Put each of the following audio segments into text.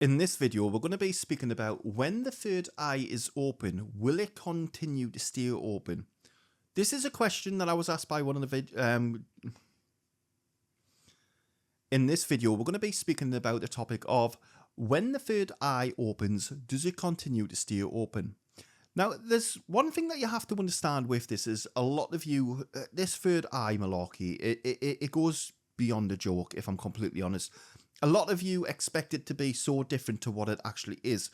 In this video, we're going to be speaking about when the third eye is open, will it continue to stay open? This is a question that I was asked by one of the in this video, we're going to be speaking about the topic of when the third eye opens, does it continue to stay open? Now, there's one thing that you have to understand with this is a lot of you, this third eye malarkey, it goes beyond a joke, if I'm completely honest. A lot of you expect it to be so different to what it actually is.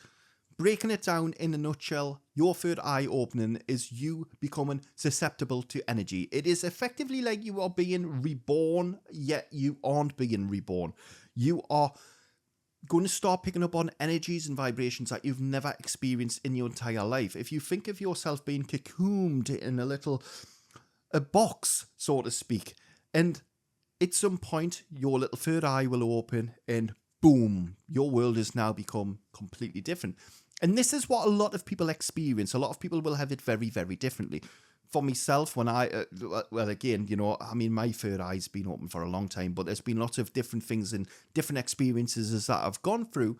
Breaking it down in a nutshell, your third eye opening is you becoming susceptible to energy. It is effectively like you are being reborn, yet you aren't being reborn. You are going to start picking up on energies and vibrations that you've never experienced in your entire life. If you think of yourself being cocooned in a box, so to speak, and at some point your little third eye will open and boom, your world has now become completely different. And this is what a lot of people experience. A lot of people will have it very, very differently. For myself, when well, again, my third eye's been open for a long time, but there's been lots of different things and different experiences that I've gone through,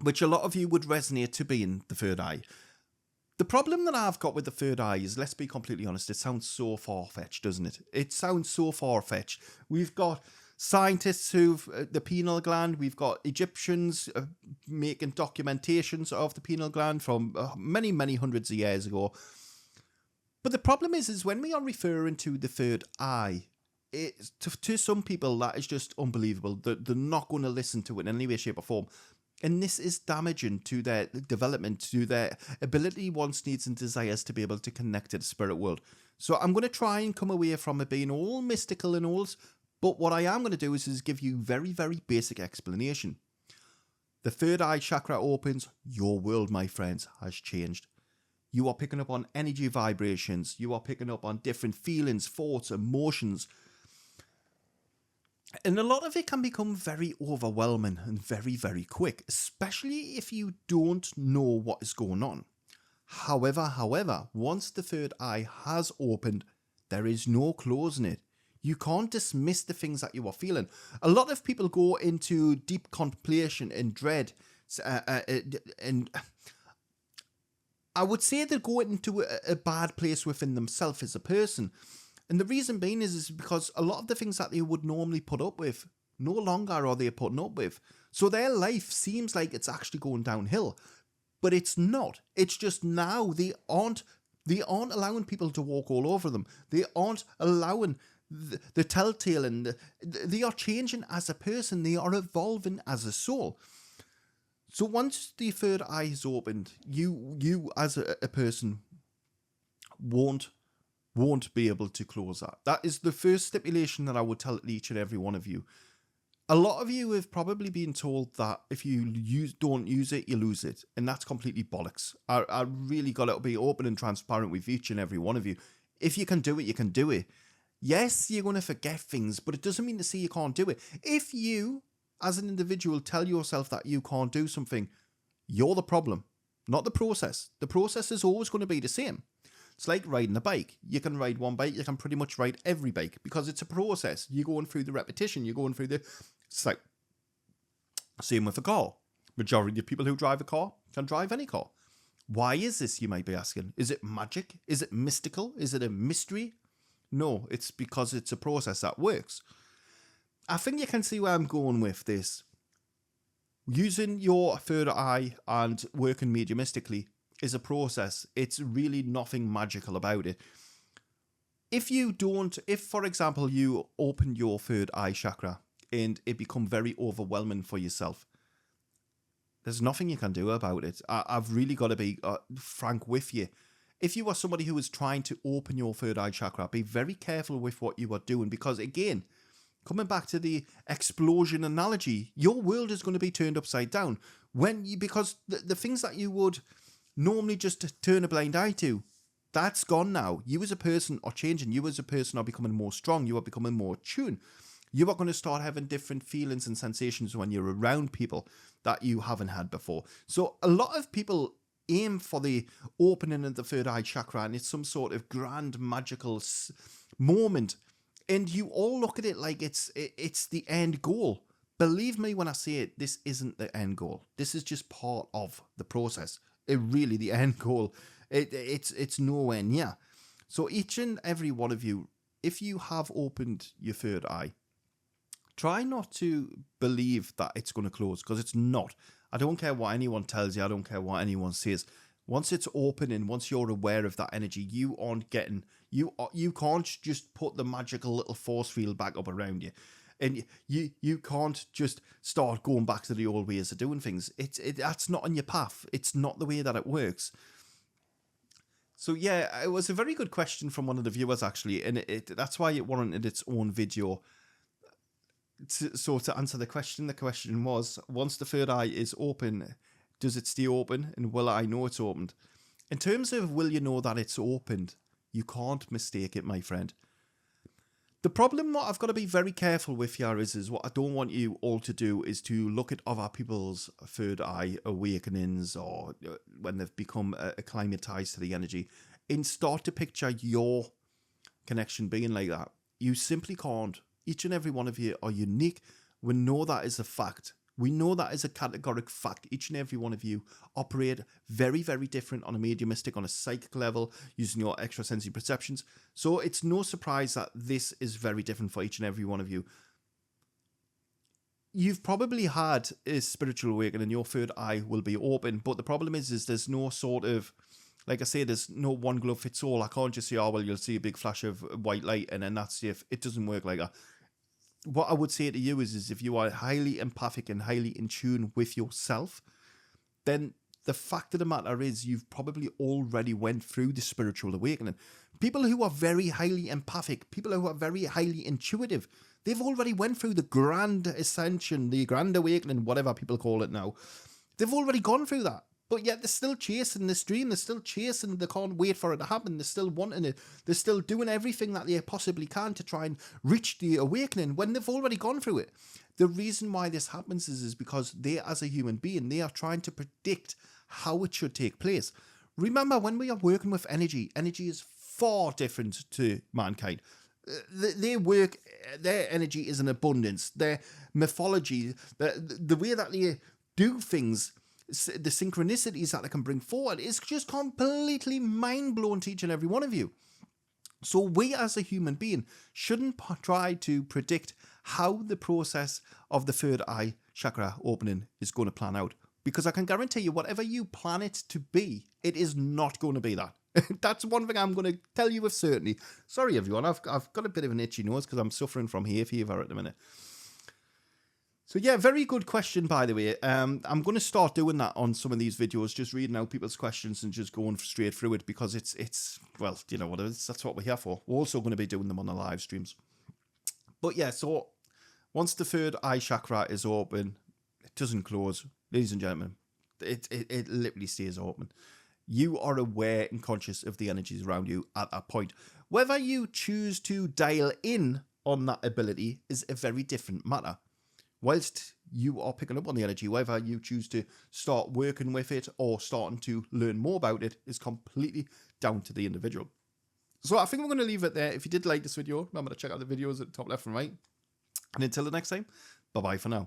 which a lot of you would resonate to being the third eye. The problem that I've got with the third eye is, let's be completely honest, it sounds so far-fetched, doesn't it? It sounds so far-fetched. We've got scientists who've the pineal gland. We've got Egyptians making documentations of the pineal gland from many, many hundreds of years ago. But the problem is when we are referring to the third eye, to some people that is just unbelievable. They're not going to listen to it in any way, shape or form. And this is damaging to their development, to their ability, wants, needs and desires to be able to connect to the spirit world. So I'm going to try and come away from it being all mystical and all. But what I am going to do is give you very, very basic explanation. The third eye chakra opens, your world, my friends, has changed. You are picking up on energy vibrations. You are picking up on different feelings, thoughts, emotions. And a lot of it can become very overwhelming and very, very quick, especially if you don't know what is going on. However, once the third eye has opened, there is no closing it. You can't dismiss the things that you are feeling. A lot of people go into deep contemplation and dread, and I would say they go into a bad place within themselves as a person. And the reason being is because a lot of the things that they would normally put up with, no longer are they putting up with. So their life seems like it's actually going downhill. But it's not. It's just now they aren't allowing people to walk all over them. They aren't allowing the telltale, and they are changing as a person. They are evolving as a soul. So once the third eye is opened, you as a person won't be able to close that. That is the first stipulation that I would tell each and every one of you. A lot of you have probably been told that if you don't use it, you lose it. And that's completely bollocks. I really got to be open and transparent with each and every one of you. If you can do it, you can do it. Yes, you're going to forget things, but it doesn't mean to say you can't do it. If you, as an individual, tell yourself that you can't do something, you're the problem, not the process. The process is always going to be the same. It's like riding a bike. You can ride one bike, you can pretty much ride every bike because it's a process. You're going through the repetition, you're going through it's like, same with a car. Majority of people who drive a car can drive any car. Why is this, you might be asking? Is it magic? Is it mystical? Is it a mystery? No, it's because it's a process that works. I think you can see where I'm going with this. Using your third eye and working mediumistically is a process. It's really nothing magical about it. If for example, you open your third eye chakra and it become very overwhelming for yourself, there's nothing you can do about it. I've really got to be frank with you. If you are somebody who is trying to open your third eye chakra, be very careful with what you are doing because, again, coming back to the explosion analogy, your world is going to be turned upside down because the things that you would normally just turn a blind eye to, that's gone now. You as a person are changing. You as a person are becoming more strong. You are becoming more attuned. You are going to start having different feelings and sensations when you're around people that you haven't had before. So a lot of people aim for the opening of the third eye chakra and it's some sort of grand magical moment, and you all look at it like it's the end goal. believe me when I say it, this isn't the end goal. This is just part of the process. The end goal, it's nowhere near. So each and every one of you, if you have opened your third eye, try not to believe that it's going to close, because it's not. I don't care what anyone tells you. I don't care what anyone says. Once it's open and once you're aware of that energy, you can't just put the magical little force field back up around you. And you can't just start going back to the old ways of doing things. That's not on your path. It's not the way that it works. So yeah, it was a very good question from one of the viewers, actually, and that's why it warranted its own video. So to answer the question was, once the third eye is open, does it stay open, and will I know it's opened? In terms of will you know that it's opened, you can't mistake it, my friend. The problem what I've got to be very careful with here is what I don't want you all to do is to look at other people's third eye awakenings, or when they've become acclimatized to the energy, and start to picture your connection being like that. You simply can't. Each and every one of you are unique. We know that is a fact. We know that is a categoric fact. Each and every one of you operate very, very different on a mediumistic, on a psychic level, using your extrasensory perceptions. So it's no surprise that this is very different for each and every one of you. You've probably had a spiritual awakening, your third eye will be open, but the problem is there's no sort of, like I say, there's no one glove fits all. I can't just say, oh, well, you'll see a big flash of white light and then that's safe. It doesn't work like that. What I would say to you is if you are highly empathic and highly in tune with yourself, then the fact of the matter is you've probably already went through the spiritual awakening. People who are very highly empathic, people who are very highly intuitive, they've already went through the grand ascension, the grand awakening, whatever people call it now. They've already gone through that. But yet they're still chasing this dream. They're still chasing. They can't wait for it to happen. They're still wanting it. They're still doing everything that they possibly can to try and reach the awakening when they've already gone through it. The reason why this happens is because they, as a human being, they are trying to predict how it should take place. Remember, when we are working with energy, energy is far different to mankind. Their work, their energy is in abundance. Their mythology, the way that they do things, the synchronicities that they can bring forward is just completely mind-blowing to each and every one of you. So we as a human being shouldn't try to predict how the process of the third eye chakra opening is going to plan out. Because I can guarantee you, whatever you plan it to be, it is not going to be that. That's one thing I'm going to tell you with certainty. Sorry everyone, I've got a bit of an itchy nose because I'm suffering from hay fever at the minute. So yeah, very good question, by the way. I'm going to start doing that on some of these videos, just reading out people's questions and just going straight through it, because it's well, you know what it is, that's what we're here for. We're also going to be doing them on the live streams. But yeah, so once the third eye chakra is open, it doesn't close, ladies and gentlemen. It literally stays open. You are aware and conscious of the energies around you at that point. Whether you choose to dial in on that ability is a very different matter. Whilst you are picking up on the energy, whether you choose to start working with it or starting to learn more about it is completely down to the individual. So I think I'm going to leave it there. If you did like this video, remember to check out the videos at the top left and right. And until the next time, bye-bye for now.